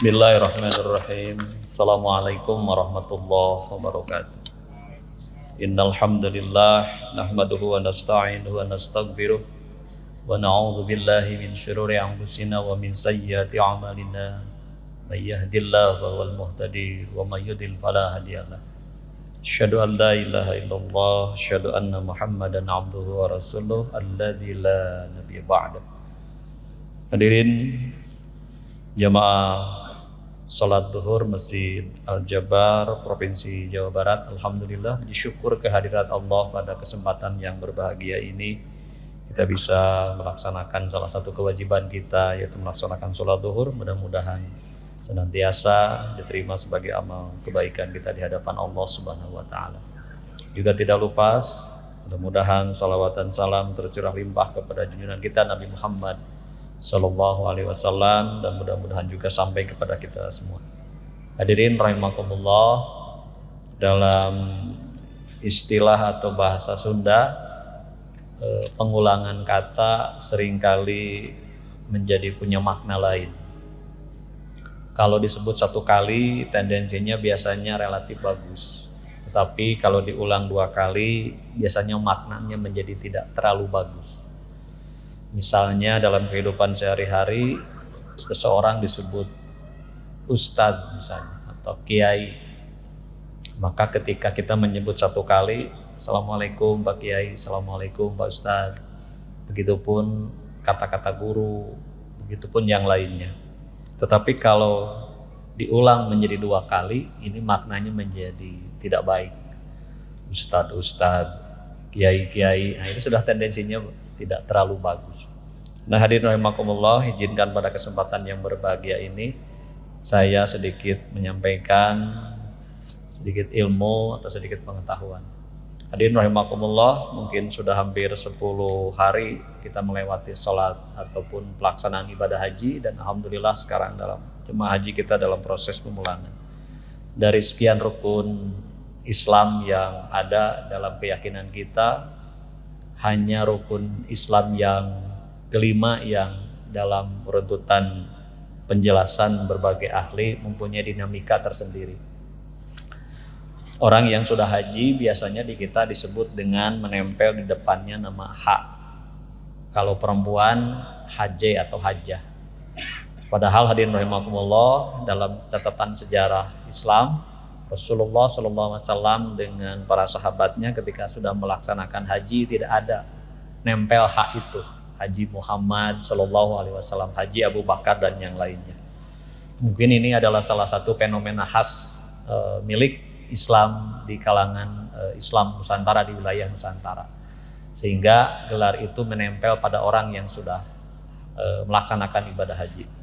Bismillahirrahmanirrahim. Assalamualaikum warahmatullahi wabarakatuh. Innal hamdalillah nahmaduhu wa nasta'inuhu wa nastaghfiruh wa na'udzu billahi min shururi anfusina wa min sayyiati a'malina. May yahdihillahu fahuwal muhtadi wa may yudlil fala hadiyalah. Asyhadu an la ilaha illallah, asyhadu anna Muhammadan abduhu wa rasuluh alladzi la nabiyya ba'da. Hadirin jamaah salat zuhur Masjid Al-Jabar Provinsi Jawa Barat, alhamdulillah bersyukur kehadirat Allah pada kesempatan yang berbahagia ini kita bisa melaksanakan salah satu kewajiban kita, yaitu melaksanakan salat zuhur. Mudah-mudahan senantiasa diterima sebagai amal kebaikan kita di hadapan Allah Subhanahu wa taala. Juga tidak lupa mudah-mudahan salawat dan salam tercurah limpah kepada junjungan kita Nabi Muhammad Sallallahu alaihi wasallam, dan mudah-mudahan juga sampai kepada kita semua. Hadirin rahimakumullah, dalam istilah atau bahasa Sunda, pengulangan kata seringkali menjadi punya makna lain. Kalau disebut satu kali, tendensinya biasanya relatif bagus. Tetapi kalau diulang dua kali, biasanya maknanya menjadi tidak terlalu bagus. Misalnya dalam kehidupan sehari-hari, seseorang disebut ustadz misalnya atau kiai, maka ketika kita menyebut satu kali, assalamualaikum Pak Kiai, assalamualaikum Pak Ustadz, begitupun kata-kata guru, begitupun yang lainnya. Tetapi kalau diulang menjadi dua kali, ini maknanya menjadi tidak baik. Ustadz, kiai, nah itu sudah tendensinya tidak terlalu bagus. Nah, hadirin rahimakumullah, izinkan pada kesempatan yang berbahagia ini saya sedikit menyampaikan sedikit ilmu atau sedikit pengetahuan. Hadirin rahimakumullah, mungkin sudah hampir 10 hari kita melewati sholat ataupun pelaksanaan ibadah haji, dan alhamdulillah sekarang dalam jemaah haji kita dalam proses pemulangan. Dari sekian rukun Islam yang ada dalam keyakinan kita, hanya rukun Islam yang kelima yang dalam runtutan penjelasan berbagai ahli mempunyai dinamika tersendiri. Orang yang sudah haji biasanya di kita disebut dengan menempel di depannya nama ha. Kalau perempuan haji atau hajjah. Padahal hadirin rahimakumullah, dalam catatan sejarah Islam, Rasulullah SAW dengan para sahabatnya ketika sudah melaksanakan haji tidak ada nempel hak itu. Haji Muhammad SAW, Haji Abu Bakar dan yang lainnya. Mungkin ini adalah salah satu fenomena khas milik Islam di kalangan Islam Nusantara, di wilayah Nusantara. Sehingga gelar itu menempel pada orang yang sudah melaksanakan ibadah haji.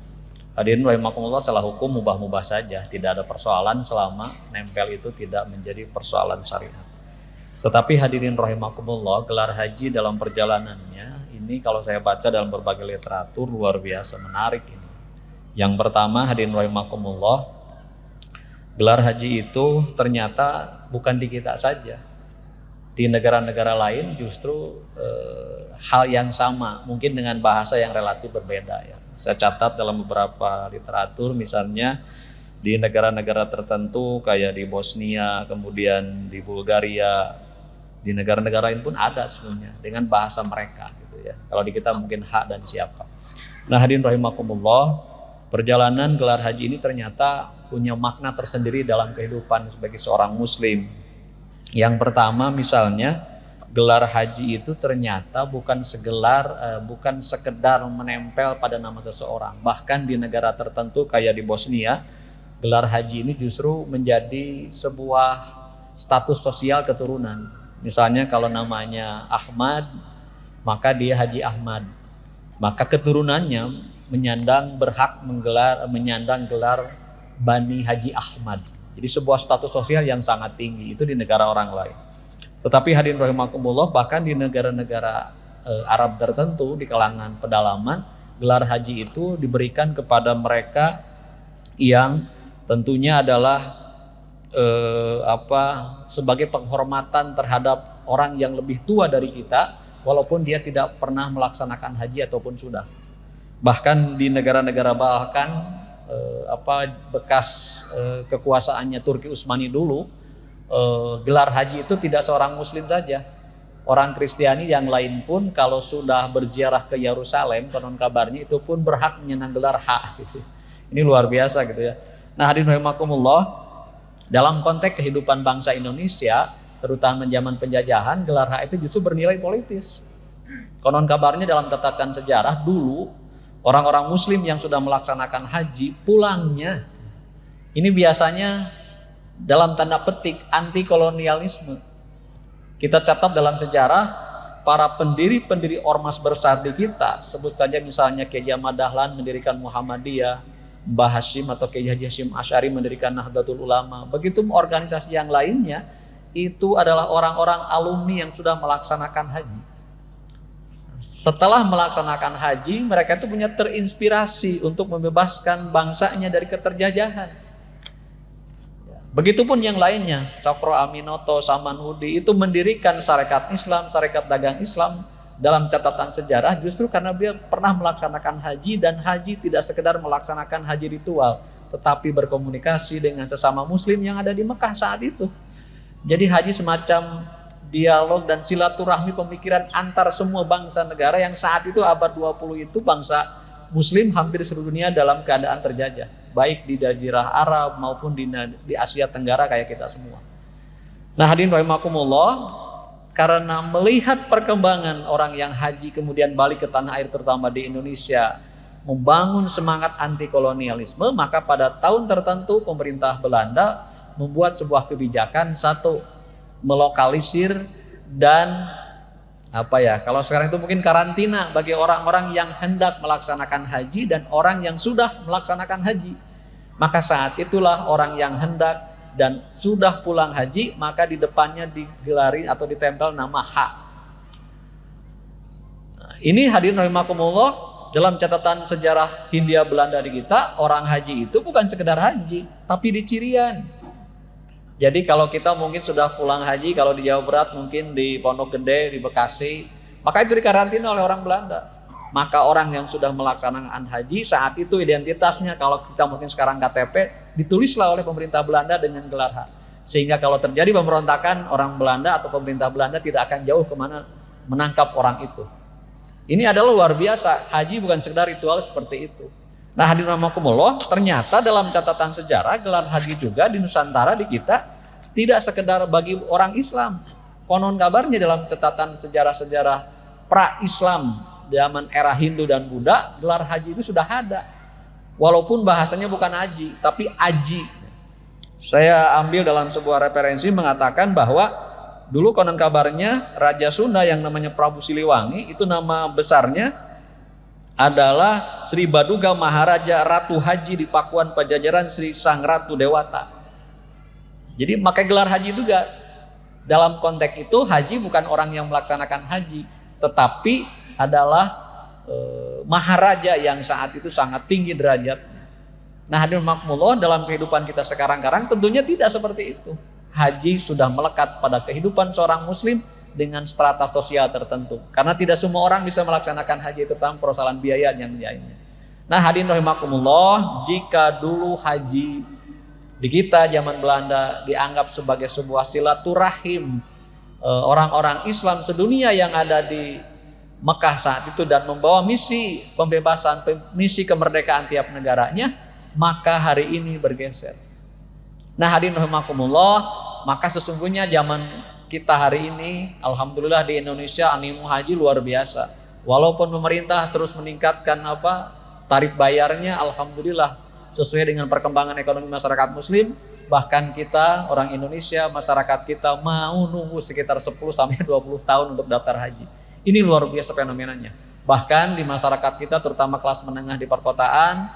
Hadirin rahimakumullah, salah hukum mubah-mubah saja, tidak ada persoalan selama nempel itu tidak menjadi persoalan syariat. Tetapi hadirin rahimakumullah, gelar haji dalam perjalanannya ini kalau saya baca dalam berbagai literatur luar biasa menarik ini. Yang pertama, hadirin rahimakumullah, gelar haji itu ternyata bukan di kita saja. Di negara-negara lain justru hal yang sama, mungkin dengan bahasa yang relatif berbeda ya. Saya catat dalam beberapa literatur, misalnya di negara-negara tertentu kayak di Bosnia, kemudian di Bulgaria, di negara-negara lain pun ada sebenarnya dengan bahasa mereka gitu ya. Kalau di kita mungkin hak dan siapa. Nah, hadirin rahimakumullah, perjalanan gelar haji ini ternyata punya makna tersendiri dalam kehidupan sebagai seorang muslim. Yang pertama, misalnya gelar haji itu ternyata bukan sekedar menempel pada nama seseorang. Bahkan di negara tertentu kayak di Bosnia, gelar haji ini justru menjadi sebuah status sosial keturunan. Misalnya kalau namanya Ahmad, maka dia Haji Ahmad. Maka keturunannya menyandang gelar Bani Haji Ahmad. Jadi sebuah status sosial yang sangat tinggi itu di negara orang lain. Tetapi hadirin rahimakumullah, bahkan di negara-negara Arab tertentu di kalangan pedalaman, gelar haji itu diberikan kepada mereka yang tentunya adalah sebagai penghormatan terhadap orang yang lebih tua dari kita, walaupun dia tidak pernah melaksanakan haji ataupun sudah. Bahkan di negara-negara Balkan bekas kekuasaannya Turki Utsmani dulu, gelar haji itu tidak seorang muslim saja. Orang Kristiani yang lain pun kalau sudah berziarah ke Yerusalem, konon kabarnya itu pun berhak menyenang gelar hak gitu. Ini luar biasa gitu ya. Nah, hadirin rahimakumullah, dalam konteks kehidupan bangsa Indonesia, terutama zaman penjajahan, gelar hak itu justru bernilai politis. Konon kabarnya dalam catatan sejarah dulu, orang-orang muslim yang sudah melaksanakan haji, pulangnya ini biasanya dalam tanda petik anti kolonialisme. Kita catat dalam sejarah para pendiri-pendiri ormas besar di kita, sebut saja misalnya Kiai Ahmad Dahlan mendirikan Muhammadiyah, Mbah Hashim atau Kiai Haji Hashim Asy'ari mendirikan Nahdlatul Ulama. Begitu organisasi yang lainnya itu adalah orang-orang alumni yang sudah melaksanakan haji. Setelah melaksanakan haji, mereka itu punya terinspirasi untuk membebaskan bangsanya dari keterjajahan. Begitupun yang lainnya, Cokro Aminoto, Samanhudi itu mendirikan Sarekat Islam, Sarekat Dagang Islam. Dalam catatan sejarah justru karena dia pernah melaksanakan haji, dan haji tidak sekedar melaksanakan haji ritual, tetapi berkomunikasi dengan sesama muslim yang ada di Mekah saat itu. Jadi haji semacam dialog dan silaturahmi pemikiran antar semua bangsa negara yang saat itu abad 20 itu bangsa muslim hampir seluruh dunia dalam keadaan terjajah, baik di Jazirah Arab maupun di Asia Tenggara kayak kita semua. Nah, hadirin rahimakumullah, karena melihat perkembangan orang yang haji kemudian balik ke tanah air terutama di Indonesia membangun semangat anti kolonialisme, maka pada tahun tertentu pemerintah Belanda membuat sebuah kebijakan, satu, melokalisir dan kalau sekarang itu mungkin karantina bagi orang-orang yang hendak melaksanakan haji dan orang yang sudah melaksanakan haji. Maka saat itulah orang yang hendak dan sudah pulang haji, maka di depannya digelari atau ditempel nama H. Nah, ini hadirin rahimakumullah, dalam catatan sejarah Hindia Belanda di kita, orang haji itu bukan sekedar haji, tapi dicirian. Jadi kalau kita mungkin sudah pulang haji, kalau di Jawa Barat mungkin di Pondok Gede, di Bekasi, maka itu dikarantina oleh orang Belanda. Maka orang yang sudah melaksanakan haji saat itu identitasnya, kalau kita mungkin sekarang KTP, ditulislah oleh pemerintah Belanda dengan gelar H. Sehingga kalau terjadi pemberontakan, orang Belanda atau pemerintah Belanda tidak akan jauh kemana menangkap orang itu. Ini adalah luar biasa, haji bukan sekedar ritual seperti itu. Nah, hadirin rahimakumullah, ternyata dalam catatan sejarah gelar haji juga di Nusantara di kita tidak sekedar bagi orang Islam. Konon kabarnya dalam catatan sejarah-sejarah pra-Islam zaman era Hindu dan Buddha, gelar haji itu sudah ada. Walaupun bahasanya bukan haji, tapi aji. Saya ambil dalam sebuah referensi mengatakan bahwa dulu konon kabarnya Raja Sunda yang namanya Prabu Siliwangi, itu nama besarnya adalah Sri Baduga Maharaja Ratu Haji di Pakuan Pajajaran Sri Sang Ratu Dewata. Jadi pakai gelar haji juga. Dalam konteks itu haji bukan orang yang melaksanakan haji, tetapi adalah maharaja yang saat itu sangat tinggi derajatnya. Nah, hadirin rahimakumullah, dalam kehidupan kita sekarang tentunya tidak seperti itu. Haji sudah melekat pada kehidupan seorang muslim dengan strata sosial tertentu. Karena tidak semua orang bisa melaksanakan haji, terutama persoalan biaya yang lainnya. Nah, hadirin rahimakumullah, jika dulu haji di kita zaman Belanda dianggap sebagai sebuah silaturahim orang-orang Islam sedunia yang ada di Mekah saat itu dan membawa misi pembebasan, misi kemerdekaan tiap negaranya, maka hari ini bergeser. Nah, hadirin rahimakumullah, maka sesungguhnya zaman kita hari ini, alhamdulillah di Indonesia animo haji luar biasa. Walaupun pemerintah terus meningkatkan tarif bayarnya, alhamdulillah sesuai dengan perkembangan ekonomi masyarakat muslim, bahkan kita orang Indonesia, masyarakat kita mau nunggu sekitar 10 sampai 20 tahun untuk daftar haji. Ini luar biasa fenomenanya. Bahkan di masyarakat kita terutama kelas menengah di perkotaan,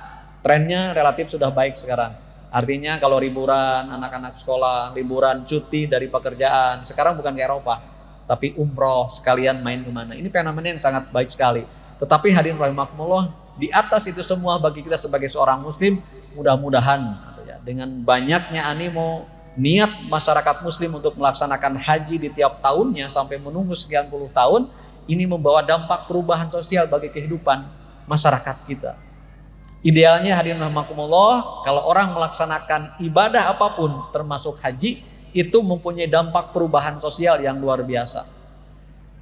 trennya relatif sudah baik sekarang. Artinya kalau liburan anak-anak sekolah, liburan cuti dari pekerjaan, sekarang bukan ke Eropa, tapi umroh sekalian main kemana. Ini fenomena yang sangat baik sekali. Tetapi hadirin rahimakumullah, di atas itu semua bagi kita sebagai seorang muslim, mudah-mudahan dengan banyaknya animo, niat masyarakat muslim untuk melaksanakan haji di tiap tahunnya sampai menunggu sekian puluh tahun, ini membawa dampak perubahan sosial bagi kehidupan masyarakat kita. Idealnya hadirin rahimakumullah, kalau orang melaksanakan ibadah apapun termasuk haji, itu mempunyai dampak perubahan sosial yang luar biasa.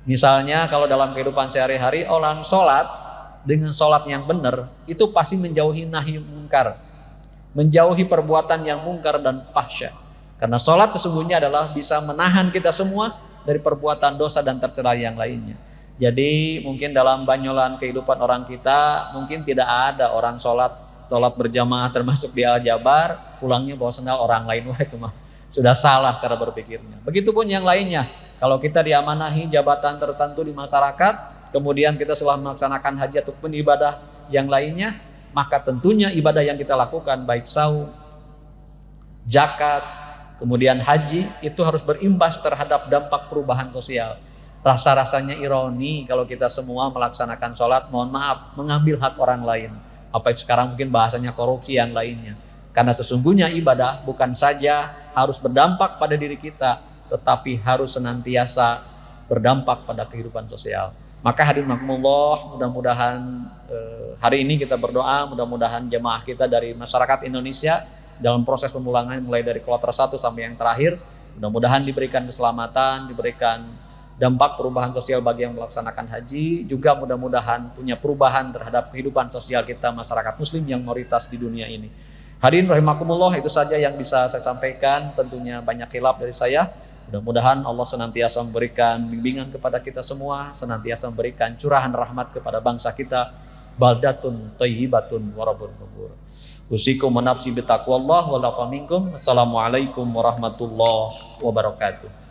Misalnya kalau dalam kehidupan sehari-hari orang sholat dengan sholat yang benar, itu pasti menjauhi nahi munkar, menjauhi perbuatan yang munkar dan fahsya. Karena sholat sesungguhnya adalah bisa menahan kita semua dari perbuatan dosa dan tercela yang lainnya. Jadi mungkin dalam banyolan kehidupan orang kita mungkin tidak ada orang sholat berjamaah termasuk di Al-Jabar pulangnya bawa sendal orang lain. Wah, itu mah sudah salah cara berpikirnya. Begitupun yang lainnya. Kalau kita diamanahi jabatan tertentu di masyarakat, kemudian kita setelah melaksanakan haji ataupun ibadah yang lainnya, maka tentunya ibadah yang kita lakukan baik saum, zakat, kemudian haji itu harus berimbas terhadap dampak perubahan sosial. Rasa-rasanya ironi kalau kita semua melaksanakan sholat, mohon maaf, mengambil hak orang lain. Apa sekarang mungkin bahasanya korupsi yang lainnya. Karena sesungguhnya ibadah bukan saja harus berdampak pada diri kita, tetapi harus senantiasa berdampak pada kehidupan sosial. Maka hadirin rahimakumullah, mudah-mudahan hari ini kita berdoa, mudah-mudahan jemaah kita dari masyarakat Indonesia dalam proses pemulangan mulai dari kloter 1 sampai yang terakhir, mudah-mudahan diberikan keselamatan, diberikan dampak perubahan sosial bagi yang melaksanakan haji, juga mudah-mudahan punya perubahan terhadap kehidupan sosial kita masyarakat muslim yang mayoritas di dunia ini. Hadirin rahimakumullah, itu saja yang bisa saya sampaikan, tentunya banyak khilaf dari saya. Mudah-mudahan Allah senantiasa memberikan bimbingan kepada kita semua, senantiasa memberikan curahan rahmat kepada bangsa kita. Baldatun thayyibatun wa rabbun ghafur. Usikum wa nafsi bitaqwallah wa la minkum. Assalamualaikum warahmatullahi wabarakatuh.